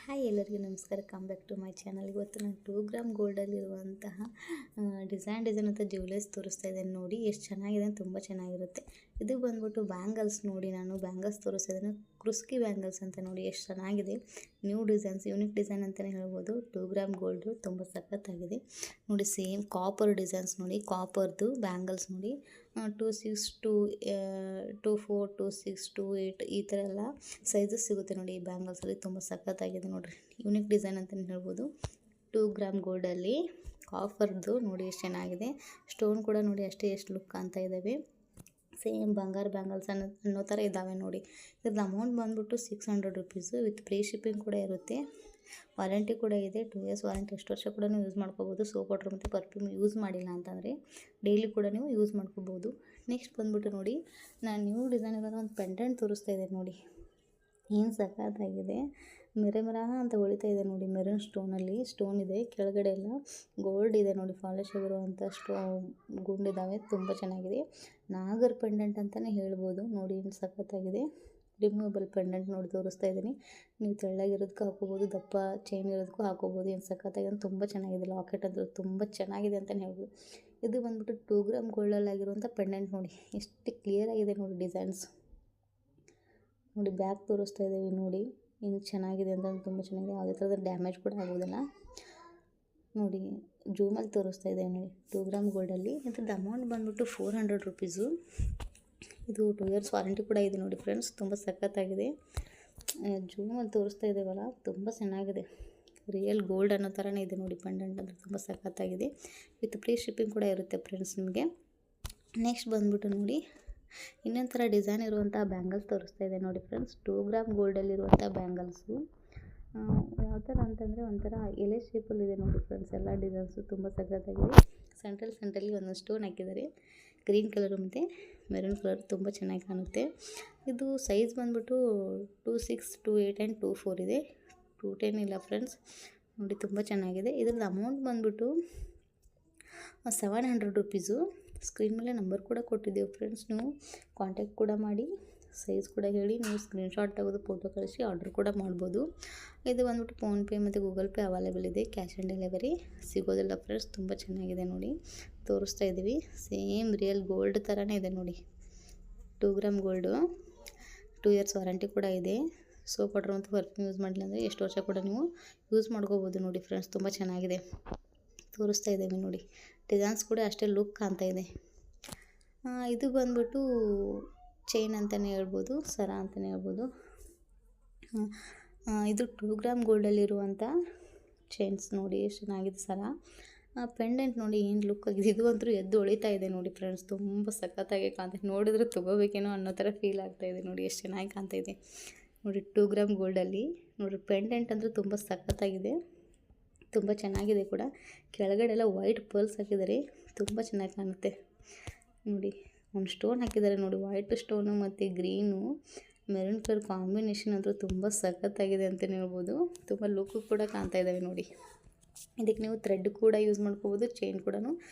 Hi ಎಲ್ಲರಿಗೂ ನಮಸ್ಕಾರ. Come back to my channel. ಇವತ್ತು ನಾನು 2 ಗ್ರಾಮ್ ಗೋಲ್ಡಲ್ಲಿರುವಂತಹ ಡಿಸೈನ್ ಅಂತ ಜ್ಯುವೆಲರ್ಸ್ ತೋರಿಸ್ತಾ ಇದ್ದೇನೆ. ನೋಡಿ ಎಷ್ಟು ಚೆನ್ನಾಗಿದೆ, ತುಂಬ ಚೆನ್ನಾಗಿರುತ್ತೆ. ಇದು ಬಂದ್ಬಿಟ್ಟು ಬ್ಯಾಂಗಲ್ಸ್. ನೋಡಿ ನಾನು ಬ್ಯಾಂಗಲ್ಸ್ ತೋರಿಸ್ತಾ ಇದ್ದೇನೆ, ಕ್ರುಸ್ಕಿ ಬ್ಯಾಂಗಲ್ಸ್ ಅಂತ. ನೋಡಿ ಎಷ್ಟು ಚೆನ್ನಾಗಿದೆ, ನ್ಯೂ ಡಿಸೈನ್ಸ್, ಯೂನಿಕ್ ಡಿಸೈನ್ ಅಂತಲೇ ಹೇಳ್ಬೋದು. 2 ಗ್ರಾಮ್ ಗೋಲ್ಡು ತುಂಬ ಸಖತ್ತಾಗಿದೆ. ನೋಡಿ ಸೇಮ್ ಕಾಪರ್ ಡಿಸೈನ್ಸ್. ನೋಡಿ ಕಾಪರ್ದು ಬ್ಯಾಂಗಲ್ಸ್ ನೋಡಿ 2 6 2 4 2 6 2 8 ಈ ಥರ ಎಲ್ಲ ಸೈಜಸ್ ಸಿಗುತ್ತೆ ನೋಡಿ ಈ ಬ್ಯಾಂಗಲ್ಸಲ್ಲಿ. ತುಂಬ ಸಖತ್ತಾಗಿದೆ ನೋಡಿರಿ, ಯೂನಿಕ್ ಡಿಸೈನ್ ಅಂತಲೇ ಹೇಳ್ಬೋದು. 2 ಗ್ರಾಮ್ ಗೋಲ್ಡಲ್ಲಿ ಕಾಫರ್ದು ನೋಡಿ ಎಷ್ಟು ಚೆನ್ನಾಗಿದೆ. ಸ್ಟೋನ್ ಕೂಡ ನೋಡಿ ಅಷ್ಟೇ ಎಷ್ಟು ಲುಕ್ ಕಾಣ್ತಾ ಇದ್ದಾವೆ. ಸೇಮ್ ಬಂಗಾರ ಬ್ಯಾಂಗಲ್ಸ್ ಅನ್ನೋ ಥರ ಇದ್ದಾವೆ ನೋಡಿ. ಇದ್ರದ್ದು ಅಮೌಂಟ್ ಬಂದ್ಬಿಟ್ಟು 600 ರುಪೀಸು. ವಿತ್ ಫ್ರೀ ಶಿಪ್ಪಿಂಗ್ ಕೂಡ ಇರುತ್ತೆ. ವಾರಂಟಿ ಕೂಡ ಇದೆ, 2 ಇಯರ್ಸ್ ವಾರಂಟಿ. ಎಷ್ಟು ವರ್ಷ ಕೂಡ ನೀವು ಯೂಸ್ ಮಾಡ್ಕೋಬೋದು. ಸೋಪ್ ವಾಟರ್ ಮತ್ತು ಪರ್ಫ್ಯೂಮ್ ಯೂಸ್ ಮಾಡಿಲ್ಲ ಅಂತಂದರೆ ಡೈಲಿ ಕೂಡ ನೀವು ಯೂಸ್ ಮಾಡ್ಕೋಬೋದು. ನೆಕ್ಸ್ಟ್ ಬಂದ್ಬಿಟ್ಟು ನೋಡಿ, ನಾನು ನ್ಯೂ ಡಿಸೈನ್ ಇರೋದು ಒಂದು ಪೆಂಡೆಂಟ್ ತೋರಿಸ್ತಾ ಇದ್ದೇನೆ. ನೋಡಿ ಏನು ಸಖತ್ತಾಗಿದೆ, ಮಿರ ಅಂತ ಹೊಳಿತಾ ಇದೆ ನೋಡಿ. ಮೆರೂನ್ ಸ್ಟೋನಲ್ಲಿ ಸ್ಟೋನ್ ಇದೆ, ಕೆಳಗಡೆ ಎಲ್ಲ ಗೋಲ್ಡ್ ಇದೆ ನೋಡಿ. ಪಾಲಿಶ್ ಆಗಿರುವಂಥ ಗುಂಡಿದ್ದಾವೆ, ತುಂಬ ಚೆನ್ನಾಗಿದೆ. ನಾಗರ್ ಪೆಂಡೆಂಟ್ ಅಂತಲೇ ಹೇಳ್ಬೋದು. ನೋಡಿ ಏನು ಸಖತ್ತಾಗಿದೆ. ರಿಮೂವಬಲ್ ಪೆಂಡೆಂಟ್ ನೋಡಿ ತೋರಿಸ್ತಾ ಇದ್ದೀನಿ. ನೀವು ತೆಳ್ಳಗಿರೋದಕ್ಕೂ ಹಾಕೋಬೋದು, ದಪ್ಪ ಚೈನ್ ಇರೋದಕ್ಕೂ ಹಾಕೋಬೋದು. ಏನು ಸಖತ್ತಾಗಿದೆ, ತುಂಬ ಚೆನ್ನಾಗಿದೆ. ಲಾಕೆಟ್ ಅದು ತುಂಬ ಚೆನ್ನಾಗಿದೆ ಅಂತಲೇ ಹೇಳ್ಬೋದು. ಇದು ಬಂದ್ಬಿಟ್ಟು 2 ಗ್ರಾಮ್ ಗೋಲ್ಡಲ್ಲಾಗಿರುವಂಥ ಪೆಂಡೆಂಟ್. ನೋಡಿ ಎಷ್ಟು ಕ್ಲಿಯರ್ ಆಗಿದೆ ನೋಡಿ ಡಿಸೈನ್ಸ್. ನೋಡಿ ಬ್ಯಾಕ್ ತೋರಿಸ್ತಾ ಇದ್ದೀವಿ. ನೋಡಿ ಏನು ಚೆನ್ನಾಗಿದೆ ಅಂತ, ತುಂಬ ಚೆನ್ನಾಗಿದೆ. ಯಾವುದೇ ಥರದ ಡ್ಯಾಮೇಜ್ ಕೂಡ ಆಗೋದಿಲ್ಲ. ನೋಡಿ ಜೂಮಲ್ಲಿ ತೋರಿಸ್ತಾ ಇದ್ದೇವೆ ನೋಡಿ 2 ಗ್ರಾಮ್ ಗೋಲ್ಡಲ್ಲಿ. ಇದ್ರದ್ದು ಅಮೌಂಟ್ ಬಂದ್ಬಿಟ್ಟು 400 ರುಪೀಸು. ಇದು 2 ಇಯರ್ಸ್ ವಾರಂಟಿ ಕೂಡ ಇದೆ ನೋಡಿ ಫ್ರೆಂಡ್ಸ್. ತುಂಬ ಸಖತ್ತಾಗಿದೆ. ಜೂಮಲ್ಲಿ ತೋರಿಸ್ತಾ ಇದ್ದೇವಲ್ಲ, ತುಂಬ ಚೆನ್ನಾಗಿದೆ. ರಿಯಲ್ ಗೋಲ್ಡ್ ಅನ್ನೋ ಥರನೇ ಇದೆ ನೋಡಿ ಪೆಂಡೆಂಟ್ ಅಂದರೆ. ತುಂಬ ಸಖತ್ತಾಗಿದೆ. ವಿತ್ ಫ್ರೀ ಶಿಪ್ಪಿಂಗ್ ಕೂಡ ಇರುತ್ತೆ ಫ್ರೆಂಡ್ಸ್ ನಿಮಗೆ. ನೆಕ್ಸ್ಟ್ ಬಂದ್ಬಿಟ್ಟು ನೋಡಿ, ಇನ್ನೊಂದು ಥರ ಡಿಸೈನ್ ಇರುವಂಥ ಬ್ಯಾಂಗಲ್ಸ್ ತೋರಿಸ್ತಾ ಇದೆ ನೋಡಿ ಫ್ರೆಂಡ್ಸ್. 2 ಗ್ರಾಮ್ ಗೋಲ್ಡಲ್ಲಿರುವಂಥ ಬ್ಯಾಂಗಲ್ಸು ಯಾವ ಥರ ಅಂತಂದರೆ ಒಂಥರ ಎಲೆ ಶೇಪಲ್ಲಿದೆ ನೋಡಿ ಫ್ರೆಂಡ್ಸ್. ಎಲ್ಲ ಡಿಸೈನ್ಸು ತುಂಬ ಸಖತ್ತಾಗಿದೆ. ಸೆಂಟ್ರಲ್ಲಿ ಒಂದೊಂದು ಸ್ಟೋನ್ ಹಾಕಿದ್ದಾರೆ, ಗ್ರೀನ್ ಕಲರು ಮತ್ತು ಮೆರೂನ್ ಕಲರ್. ತುಂಬ ಚೆನ್ನಾಗಿ ಕಾಣುತ್ತೆ. ಇದು ಸೈಜ್ ಬಂದ್ಬಿಟ್ಟು 2 6 2 8 ಆ್ಯಂಡ್ 2 4 ಇದೆ. 2 10 ಇಲ್ಲ ಫ್ರೆಂಡ್ಸ್. ನೋಡಿ ತುಂಬ ಚೆನ್ನಾಗಿದೆ. ಇದ್ರದ್ದು ಅಮೌಂಟ್ ಬಂದ್ಬಿಟ್ಟು 700 ರುಪೀಸು. ಸ್ಕ್ರೀನ್ ಮೇಲೆ ನಂಬರ್ ಕೂಡ ಕೊಟ್ಟಿದ್ದೇವೆ ಫ್ರೆಂಡ್ಸ್. ನೀವು ಕಾಂಟ್ಯಾಕ್ಟ್ ಕೂಡ ಮಾಡಿ, ಸೈಜ್ ಕೂಡ ಹೇಳಿ, ನೀವು ಸ್ಕ್ರೀನ್ಶಾಟ್ ತೆಗೆದು ಫೋಟೋ ಕಳಿಸಿ ಆರ್ಡರ್ ಕೂಡ ಮಾಡ್ಬೋದು. ಇದು ಬಂದ್ಬಿಟ್ಟು ಫೋನ್ಪೇ ಮತ್ತು ಗೂಗಲ್ ಪೇ ಅವೈಲೇಬಲ್ ಇದೆ. ಕ್ಯಾಶ್ ಆನ್ ಡೆಲಿವರಿ ಸಿಗೋದಿಲ್ಲ ಫ್ರೆಂಡ್ಸ್. ತುಂಬ ಚೆನ್ನಾಗಿದೆ ನೋಡಿ, ತೋರಿಸ್ತಾ ಇದ್ದೀವಿ. ಸೇಮ್ ರಿಯಲ್ ಗೋಲ್ಡ್ ಥರನೇ ಇದೆ ನೋಡಿ. 2 ಗ್ರಾಮ್ ಗೋಲ್ಡು, 2 ಇಯರ್ಸ್ ವಾರಂಟಿ ಕೂಡ ಇದೆ. ಸೋಪ್ ವಾಟರ್ ಮತ್ತು ಪರ್ಫ್ಯೂಮ್ ಯೂಸ್ ಮಾಡಿಲ್ಲ ಅಂದರೆ ಎಷ್ಟು ವರ್ಷ ಕೂಡ ನೀವು ಯೂಸ್ ಮಾಡ್ಕೋಬೋದು ನೋಡಿ ಫ್ರೆಂಡ್ಸ್. ತುಂಬ ಚೆನ್ನಾಗಿದೆ, ತೋರಿಸ್ತಾ ಇದ್ದೇವೆ ನೋಡಿ. ಡಿಸೈನ್ಸ್ ಕೂಡ ಅಷ್ಟೇ ಲುಕ್ ಕಾಣ್ತಾ ಇದೆ. ಇದು ಬಂದ್ಬಿಟ್ಟು ಚೈನ್ ಅಂತಲೇ ಹೇಳ್ಬೋದು, ಸರ ಅಂತಲೇ ಹೇಳ್ಬೋದು. ಇದು 2 ಗ್ರಾಮ್ ಗೋಲ್ಡಲ್ಲಿರುವಂಥ ಚೈನ್ಸ್. ನೋಡಿ ಎಷ್ಟು ಚೆನ್ನಾಗಿದೆ ಸರ. ಪೆಂಡೆಂಟ್ ನೋಡಿ ಏನು ಲುಕ್ ಆಗಿದೆ. ಇದು ಅಂತೂ ಎದ್ದು ಹೊಳಿತಾ ಇದೆ ನೋಡಿ ಫ್ರೆಂಡ್ಸ್. ತುಂಬ ಸಖತ್ತಾಗಿ ಕಾಣ್ತಾ ಇದೆ. ನೋಡಿದ್ರೆ ತೊಗೋಬೇಕೇನೋ ಅನ್ನೋ ಥರ ಫೀಲ್ ಆಗ್ತಾ ಇದೆ. ನೋಡಿ ಎಷ್ಟು ಚೆನ್ನಾಗಿ ಕಾಣ್ತಾ ಇದೆ ನೋಡಿ 2 ಗ್ರಾಮ್ ಗೋಲ್ಡಲ್ಲಿ. ನೋಡಿ ಪೆಂಡೆಂಟ್ ಅಂದರೆ ತುಂಬ ಸಖತ್ತಾಗಿದೆ, ತುಂಬ ಚೆನ್ನಾಗಿದೆ ಕೂಡ. ಕೆಳಗಡೆ ಎಲ್ಲ ವೈಟ್ ಪರ್ಲ್ಸ್ ಹಾಕಿದ್ದಾರೆ, ತುಂಬ ಚೆನ್ನಾಗಿ ಕಾಣುತ್ತೆ ನೋಡಿ. ಒಂದು ಸ್ಟೋನ್ ಹಾಕಿದ್ದಾರೆ ನೋಡಿ, ವೈಟ್ ಸ್ಟೋನು ಮತ್ತು ಗ್ರೀನು ಮೆರೂನ್ ಕಲರ್ ಕಾಂಬಿನೇಷನ್ ಅಂತೂ ತುಂಬ ಸಖತ್ತಾಗಿದೆ ಅಂತಲೇ ಹೇಳ್ಬೋದು. ತುಂಬ ಲುಕ್ ಕೂಡ ಕಾಣ್ತಾ ಇದ್ದಾವೆ ನೋಡಿ. ಇದಕ್ಕೆ ನೀವು ಥ್ರೆಡ್ ಕೂಡ ಯೂಸ್ ಮಾಡ್ಕೋಬೋದು, ಚೈನ್ ಕೂಡ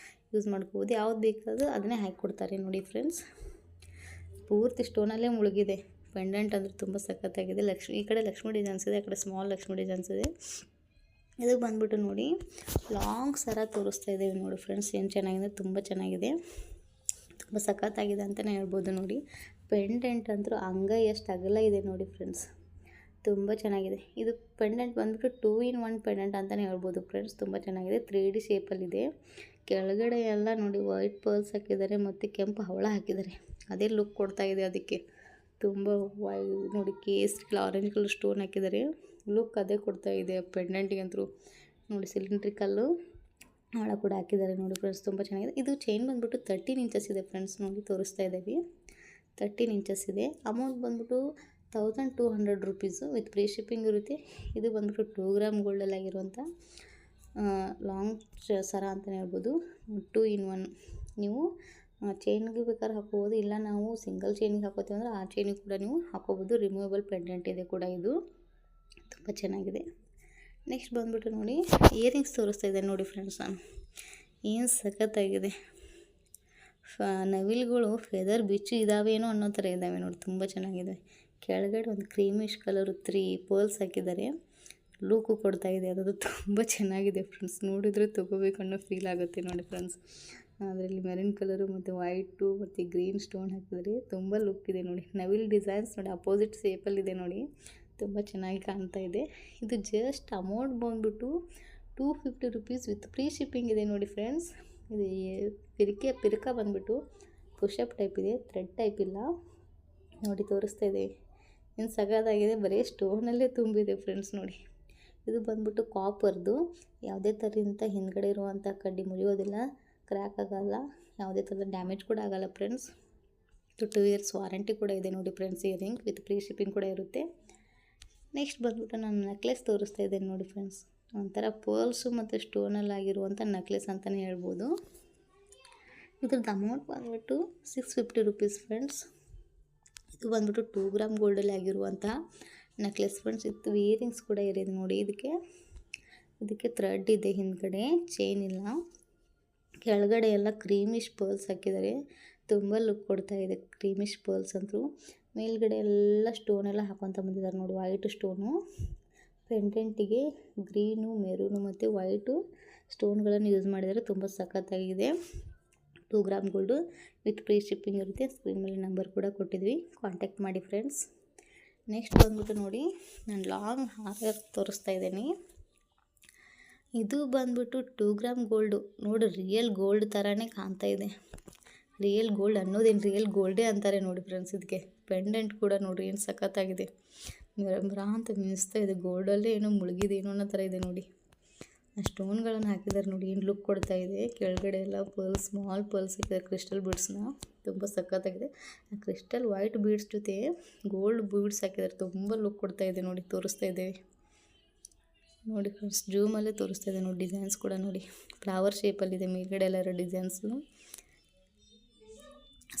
ಯೂಸ್ ಮಾಡ್ಕೋಬೋದು. ಯಾವ್ದು ಬೇಕಾದರೂ ಅದನ್ನೇ ಹಾಕಿಕೊಡ್ತಾರೆ ನೋಡಿ ಫ್ರೆಂಡ್ಸ್. ಪೂರ್ತಿ ಸ್ಟೋನಲ್ಲೇ ಮುಳುಗಿದೆ ಪೆಂಡೆಂಟ್ ಅಂದರೆ. ತುಂಬ ಸಖತ್ತಾಗಿದೆ. ಈ ಕಡೆ ಲಕ್ಷ್ಮಿ ಡಿಸೈನ್ಸ್ ಇದೆ, ಆ ಕಡೆ ಸ್ಮಾಲ್ ಲಕ್ಷ್ಮಿ ಡಿಸೈನ್ಸ್ ಇದೆ. ಇದಕ್ಕೆ ಬಂದ್ಬಿಟ್ಟು ನೋಡಿ ಲಾಂಗ್ ಸರ ತೋರಿಸ್ತಾ ಇದ್ದೇವೆ ನೋಡಿ ಫ್ರೆಂಡ್ಸ್. ಏನು ಚೆನ್ನಾಗಿದೆ, ತುಂಬ ಚೆನ್ನಾಗಿದೆ, ತುಂಬ ಸಖತ್ತಾಗಿದೆ ಅಂತಲೇ ಹೇಳ್ಬೋದು ನೋಡಿ. ಪೆಂಡೆಂಟ್ ಅಂತೂ ಅಂಗೈ ಎಷ್ಟು ಅಗಲ ಇದೆ ನೋಡಿ ಫ್ರೆಂಡ್ಸ್, ತುಂಬ ಚೆನ್ನಾಗಿದೆ. ಇದು ಪೆಂಡೆಂಟ್ ಬಂದ್ಬಿಟ್ಟು 2 in 1 ಪೆಂಡೆಂಟ್ ಅಂತಲೇ ಹೇಳ್ಬೋದು ಫ್ರೆಂಡ್ಸ್. ತುಂಬ ಚೆನ್ನಾಗಿದೆ, 3D ಶೇಪಲ್ಲಿದೆ. ಕೆಳಗಡೆ ಎಲ್ಲ ನೋಡಿ ವೈಟ್ ಪರ್ಲ್ಸ್ ಹಾಕಿದ್ದಾರೆ ಮತ್ತು ಕೆಂಪು ಹವಳ ಹಾಕಿದ್ದಾರೆ. ಅದೇ ಲುಕ್ ಕೊಡ್ತಾ ಇದೆ ಅದಕ್ಕೆ. ತುಂಬ ನೋಡಿ ಕೇಸರಿ ಆರೆಂಜ್ ಕಲರ್ ಸ್ಟೋನ್ ಹಾಕಿದ್ದಾರೆ, ಲುಕ್ ಅದೇ ಕೊಡ್ತಾ ಇದೆ ಪೆಂಡೆಂಟಿಗೆ ಅಂತೂ. ನೋಡಿ ಸಿಲಿಂಡ್ರಿಕಲ್ಲು ಹವಳ ಕೂಡ ಹಾಕಿದ್ದಾರೆ ನೋಡಿ ಫ್ರೆಂಡ್ಸ್. ತುಂಬ ಚೆನ್ನಾಗಿದೆ. ಇದು ಚೈನ್ ಬಂದ್ಬಿಟ್ಟು 13 ಇಂಚಸ್ ಇದೆ ಫ್ರೆಂಡ್ಸ್. ನೋಡಿ ತೋರಿಸ್ತಾ ಇದ್ದೀವಿ, 13 ಇಂಚಸ್ ಇದೆ. ಅಮೌಂಟ್ ಬಂದ್ಬಿಟ್ಟು 1200 ರುಪೀಸು. ವಿತ್ ಫ್ರೀ ಶಿಪ್ಪಿಂಗ್ ಇರುತ್ತೆ. ಇದು ಬಂದ್ಬಿಟ್ಟು 2 ಗ್ರಾಮ್ ಗೋಲ್ಡಲ್ಲಾಗಿರುವಂಥ ಲಾಂಗ್ ಸರ ಅಂತಲೇ ಹೇಳ್ಬೋದು. 2 in 1. ನೀವು ಚೈನ್ಗೆ ಬೇಕಾದ್ರೆ ಹಾಕೋಬೋದು, ಇಲ್ಲ ನಾವು ಸಿಂಗಲ್ ಚೈನಿಗೆ ಹಾಕೋತೀವಿ ಅಂದರೆ ಆ ಚೈನಿಗೆ ಕೂಡ ನೀವು ಹಾಕೋಬೋದು. ರಿಮೂವಬಲ್ ಪೆಂಡೆಂಟ್ ಇದೆ ಕೂಡ ಇದು, ತುಂಬ ಚೆನ್ನಾಗಿದೆ. ನೆಕ್ಸ್ಟ್ ಬಂದ್ಬಿಟ್ಟು ನೋಡಿ ಇಯರಿಂಗ್ಸ್ ತೋರಿಸ್ತಾ ಇದ್ದಾರೆ ನೋಡಿ ಫ್ರೆಂಡ್ಸ್. ನಾನು ಏನು ಸಖತ್ತಾಗಿದೆ. ನವಿಲುಗಳು ಫೆದರ್ ಬಿಚ್ಚು ಇದ್ದಾವೇನೋ ಅನ್ನೋ ಥರ ಇದ್ದಾವೆ ನೋಡಿ, ತುಂಬ ಚೆನ್ನಾಗಿದೆ. ಕೆಳಗಡೆ ಒಂದು ಕ್ರೀಮಿಶ್ ಕಲರು 3 ಪರ್ಲ್ಸ್ ಹಾಕಿದ್ದಾರೆ. ಲುಕ್ಕು ಕೊಡ್ತಾ ಇದೆ. ಅದು ತುಂಬ ಚೆನ್ನಾಗಿದೆ ಫ್ರೆಂಡ್ಸ್, ನೋಡಿದರೆ ತೊಗೋಬೇಕು ಅನ್ನೋ ಫೀಲ್ ಆಗುತ್ತೆ ನೋಡಿ ಫ್ರೆಂಡ್ಸ್. ಅದರಲ್ಲಿ ಮೆರೂನ್ ಕಲರು ಮತ್ತು ವೈಟು ಮತ್ತು ಗ್ರೀನ್ ಸ್ಟೋನ್ ಹಾಕಿದರೆ ತುಂಬ ಲುಕ್ ಇದೆ ನೋಡಿ. ನವಿಲ್ ಡಿಸೈನ್ಸ್ ನೋಡಿ ಅಪೋಸಿಟ್ ಶೇಪಲ್ಲಿದೆ ನೋಡಿ, ತುಂಬ ಚೆನ್ನಾಗಿ ಕಾಣ್ತಾ ಇದೆ. ಇದು ಜಸ್ಟ್ ಅಮೌಂಟ್ ಬಂದ್ಬಿಟ್ಟು 250 ರುಪೀಸ್ ವಿತ್ ಫ್ರೀ ಶಿಪ್ಪಿಂಗ್ ಇದೆ ನೋಡಿ ಫ್ರೆಂಡ್ಸ್. ಇದು ಪಿರ್ಕ ಬಂದ್ಬಿಟ್ಟು ಪುಷಪ್ ಟೈಪ್ ಇದೆ, ಥ್ರೆಡ್ ಟೈಪ್ ಇಲ್ಲ ನೋಡಿ, ತೋರಿಸ್ತಾ ಇದೆ. ಇನ್ನು ಸಗದಾಗಿದೆ, ಬರೀ ಸ್ಟೋನಲ್ಲೇ ತುಂಬಿದೆ ಫ್ರೆಂಡ್ಸ್ ನೋಡಿ. ಇದು ಬಂದ್ಬಿಟ್ಟು ಕಾಪರ್ದು, ಯಾವುದೇ ಥರದಿಂದ ಹಿಂದ್ಗಡೆ ಇರುವಂಥ ಕಡ್ಡಿ ಮುರಿಯೋದಿಲ್ಲ, ಕ್ರ್ಯಾಕ್ ಆಗೋಲ್ಲ, ಯಾವುದೇ ಥರದ ಡ್ಯಾಮೇಜ್ ಕೂಡ ಆಗೋಲ್ಲ ಫ್ರೆಂಡ್ಸ್. 2 ಇಯರ್ಸ್ ವಾರಂಟಿ ಕೂಡ ಇದೆ ನೋಡಿ friends. Earring with free shipping ಕೂಡ ಇರುತ್ತೆ. ನೆಕ್ಸ್ಟ್ ಬಂದ್ಬಿಟ್ಟು ನಾನು ನೆಕ್ಲೆಸ್ ತೋರಿಸ್ತಾ ಇದ್ದೇನೆ ನೋಡಿ ಫ್ರೆಂಡ್ಸ್. ಒಂಥರ ಪರ್ಲ್ಸು ಮತ್ತು ಸ್ಟೋನಲ್ಲಿ ಆಗಿರುವಂಥ ನೆಕ್ಲೆಸ್ ಅಂತಲೇ ಹೇಳ್ಬೋದು. ಇದ್ರದ್ದು ಅಮೌಂಟ್ ಬಂದ್ಬಿಟ್ಟು 650 ರುಪೀಸ್ ಫ್ರೆಂಡ್ಸ್. ಇದು ಬಂದ್ಬಿಟ್ಟು 2 ಗ್ರಾಮ್ ಗೋಲ್ಡಲ್ಲಿ ಆಗಿರುವಂಥ ನೆಕ್ಲೆಸ್ ಫ್ರೆಂಡ್ಸ್. ಇದು ಇಯರಿಂಗ್ಸ್ ಕೂಡ ಇರೋದು ನೋಡಿ. ಇದಕ್ಕೆ ಥ್ರೆಡ್ ಇದೆ, ಹಿಂದ್ಗಡೆ ಚೈನ್ ಇಲ್ಲ, ಕೆಳಗಡೆ ಎಲ್ಲ ಕ್ರೀಮಿಶ್ ಪರ್ಲ್ಸ್ ಹಾಕಿದ್ದಾರೆ. ತುಂಬ ಲುಕ್ ಕೊಡ್ತಾ ಇದೆ ಕ್ರೀಮಿಶ್ ಪರ್ಲ್ಸ್ ಅಂತೂ. ಮೇಲ್ಗಡೆ ಎಲ್ಲ ಸ್ಟೋನೆಲ್ಲ ಹಾಕೊತ ಬಂದಿದ್ದಾರೆ ನೋಡಿ, ವೈಟ್ ಸ್ಟೋನು. ಪೆಂಡೆಂಟಿಗೆ ಗ್ರೀನು, ಮೆರೂನು ಮತ್ತು ವೈಟು ಸ್ಟೋನ್ಗಳನ್ನು ಯೂಸ್ ಮಾಡಿದರೆ ತುಂಬ ಸಖತ್ತಾಗಿದೆ. 2 gram gold with free shipping ಇರುತ್ತೆ. ಸ್ಕ್ರೀನ್ ಮೇಲೆ ನಂಬರ್ ಕೂಡ ಕೊಟ್ಟಿದ್ವಿ, ಕಾಂಟ್ಯಾಕ್ಟ್ ಮಾಡಿ ಫ್ರೆಂಡ್ಸ್. ನೆಕ್ಸ್ಟ್ ಬಂದ್ಬಿಟ್ಟು ನೋಡಿ, ನಾನು ಲಾಂಗ್ ಹಾರ ತೋರಿಸ್ತಾ ಇದ್ದೀನಿ. ಇದು ಬಂದ್ಬಿಟ್ಟು 2 ಗ್ರಾಮ್ ಗೋಲ್ಡು ನೋಡಿ, ರಿಯಲ್ ಗೋಲ್ಡ್ ಥರನೇ ಕಾಣ್ತಾ ಇದೆ. ರಿಯಲ್ ಗೋಲ್ಡ್ ಅನ್ನೋದೇನು, ರಿಯಲ್ ಗೋಲ್ಡೇ ಅಂತಾರೆ ನೋಡಿ ಫ್ರೆಂಡ್ಸ್. ಇದಕ್ಕೆ ಪೆಂಡೆಂಟ್ ಕೂಡ ನೋಡಿರಿ ಏನು ಸಖತ್ತಾಗಿದೆ, ಮಿರ ಅಂತ ಮಿನಿಸ್ತಾ ಇದೆ. ಗೋಲ್ಡಲ್ಲೇ ಏನೋ ಮುಳುಗಿದೇನೋ ಅನ್ನೋ ಥರ ಇದೆ ನೋಡಿ. ಆ ಸ್ಟೋನ್ಗಳನ್ನು ಹಾಕಿದ್ದಾರೆ ನೋಡಿ, ಏನು ಲುಕ್ ಕೊಡ್ತಾ ಇದೆ. ಕೆಳಗಡೆ ಎಲ್ಲ ಪರ್ಲ್ಸ್, ಸ್ಮಾಲ್ ಪರ್ಲ್ಸ್ ಹಾಕಿದ್ದಾರೆ, ಕ್ರಿಸ್ಟಲ್ ಬೀಡ್ಸ್ನ, ತುಂಬ ಸಖತ್ತಾಗಿದೆ. ಆ ಕ್ರಿಸ್ಟಲ್ ವೈಟ್ ಬೀಡ್ಸ್ ಜೊತೆ ಗೋಲ್ಡ್ ಬೀಡ್ಸ್ ಹಾಕಿದ್ದಾರೆ, ತುಂಬ ಲುಕ್ ಕೊಡ್ತಾ ಇದೆ ನೋಡಿ. ತೋರಿಸ್ತಾ ಇದೆ ನೋಡಿ ಫ್ರೆಂಡ್ಸ್, ಜೂಮಲ್ಲೇ ತೋರಿಸ್ತಾ ಇದೆ ನೋಡಿ. ಡಿಸೈನ್ಸ್ ಕೂಡ ನೋಡಿ, ಫ್ಲವರ್ ಶೇಪಲ್ಲಿದೆ. ಮೇಲ್ಗಡೆ ಎಲ್ಲ ಡಿಸೈನ್ಸು,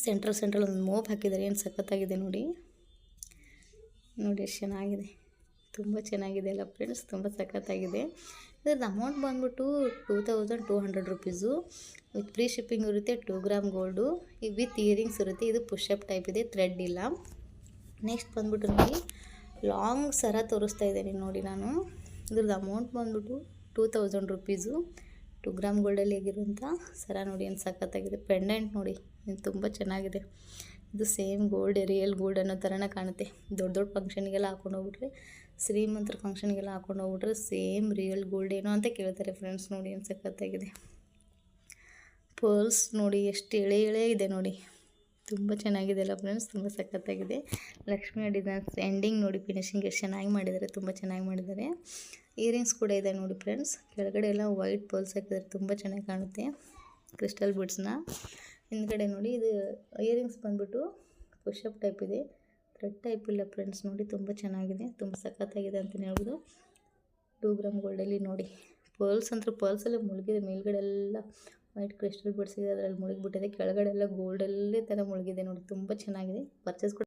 ಸೆಂಟ್ರಲ್ ಒಂದು ಮೋಪ್ ಹಾಕಿದ್ದಾರೆ, ಏನು ಸಖತ್ತಾಗಿದೆ ನೋಡಿ. ಎಷ್ಟು ಚೆನ್ನಾಗಿದೆ, ತುಂಬ ಚೆನ್ನಾಗಿದೆ ಅಲ್ಲ ಫ್ರೆಂಡ್ಸ್, ತುಂಬ ಸಖತ್ತಾಗಿದೆ. ಇದ್ರದ್ದು ಅಮೌಂಟ್ ಬಂದ್ಬಿಟ್ಟು 2200 ರುಪೀಸು ವಿತ್ ಫ್ರೀ ಶಿಪ್ಪಿಂಗ್ ಇರುತ್ತೆ. 2 ಗ್ರಾಮ್ ಗೋಲ್ಡು ವಿತ್ ಇಯರಿಂಗ್ಸ್ ಇರುತ್ತೆ. ಇದು ಪುಷಪ್ ಟೈಪ್ ಇದೆ, ಥ್ರೆಡ್ ಇಲ್ಲ. ನೆಕ್ಸ್ಟ್ ಬಂದ್ಬಿಟ್ಟು ನೋಡಿ, ಲಾಂಗ್ ಸರ ತೋರಿಸ್ತಾ ಇದ್ದೀನಿ ನೋಡಿ ನಾನು. ಇದ್ರದ್ದು ಅಮೌಂಟ್ ಬಂದ್ಬಿಟ್ಟು 2000 ರುಪೀಸು. 2 ಗ್ರಾಮ್ ಗೋಲ್ಡಲ್ಲಿ ಆಗಿರುವಂಥ ಸರ ನೋಡಿ, ಏನು ಸಖತ್ತಾಗಿದೆ. ಪೆಂಡೆಂಟ್ ನೋಡಿ, ತುಂಬ ಚೆನ್ನಾಗಿದೆ. ಇದು ಸೇಮ್ ಗೋಲ್ಡ್, ರಿಯಲ್ ಗೋಲ್ಡ್ ಅನ್ನೋ ಥರನೇ ಕಾಣುತ್ತೆ. ದೊಡ್ಡ ಫಂಕ್ಷನಿಗೆಲ್ಲ ಹಾಕೊಂಡು ಹೋಗ್ಬಿಟ್ರೆ, ಶ್ರೀಮಂತರ ಫಂಕ್ಷನ್ಗೆಲ್ಲ ಹಾಕೊಂಡು ಹೋಗ್ಬಿಟ್ರೆ ಸೇಮ್ ರಿಯಲ್ ಗೋಲ್ಡ್ ಏನೋ ಅಂತ ಕೇಳ್ತಾರೆ ಫ್ರೆಂಡ್ಸ್. ನೋಡಿ ಏನು ಸಖತ್ತಾಗಿದೆ. ಪರ್ಲ್ಸ್ ನೋಡಿ, ಎಷ್ಟು ಎಳೆ ಇದೆ ನೋಡಿ, ತುಂಬ ಚೆನ್ನಾಗಿದೆ ಅಲ್ಲ ಫ್ರೆಂಡ್ಸ್, ತುಂಬ ಸಖತ್ತಾಗಿದೆ. ಲಕ್ಷ್ಮಿಯ ಡಿಸೈನ್ಸ್ ಎಂಡಿಂಗ್ ನೋಡಿ, ಫಿನಿಶಿಂಗ್ ಎಷ್ಟು ಚೆನ್ನಾಗಿ ಮಾಡಿದ್ದಾರೆ, ತುಂಬ ಚೆನ್ನಾಗಿ ಮಾಡಿದ್ದಾರೆ. ಇಯರಿಂಗ್ಸ್ ಕೂಡ ಇದೆ ನೋಡಿ ಫ್ರೆಂಡ್ಸ್. ಕೆಳಗಡೆ ಎಲ್ಲ ವೈಟ್ ಪರ್ಲ್ಸ್ ಹಾಕಿದ್ದಾರೆ, ತುಂಬ ಚೆನ್ನಾಗಿ ಕಾಣುತ್ತೆ. ಕ್ರಿಸ್ಟಲ್ ಬೀಡ್ಸ್ನ ಹಿಂದ್ಗಡೆ ನೋಡಿ. ಇದು ಇಯರಿಂಗ್ಸ್ ಬಂದ್ಬಿಟ್ಟು ಪುಷಪ್ ಟೈಪ್ ಇದೆ, ಥ್ರೆಡ್ ಟೈಪ್ ಇಲ್ಲ ಫ್ರೆಂಡ್ಸ್. ನೋಡಿ ತುಂಬ ಚೆನ್ನಾಗಿದೆ, ತುಂಬ ಸಖತ್ತಾಗಿದೆ ಅಂತಲೇ ಹೇಳ್ಬೋದು. 2 ಗ್ರಾಮ್ ಗೋಲ್ಡಲ್ಲಿ ನೋಡಿ, ಪರ್ಲ್ಸ್ ಅಂತೂ ಪರ್ಲ್ಸಲ್ಲೇ ಮುಳುಗಿದೆ. ಮೇಲ್ಗಡೆ ಎಲ್ಲ ವೈಟ್ ಕ್ರಿಸ್ಟಲ್ ಬೀಡ್ಸ್ ಇದೆ, ಅದರಲ್ಲಿ ಮುಳುಗಿಬಿಟ್ಟಿದೆ. ಕೆಳಗಡೆ ಎಲ್ಲ ಗೋಲ್ಡಲ್ಲೇ ಥರ ಮುಳುಗಿದೆ ನೋಡಿ, ತುಂಬ ಚೆನ್ನಾಗಿದೆ. ಪರ್ಚೇಸ್ ಕೂಡ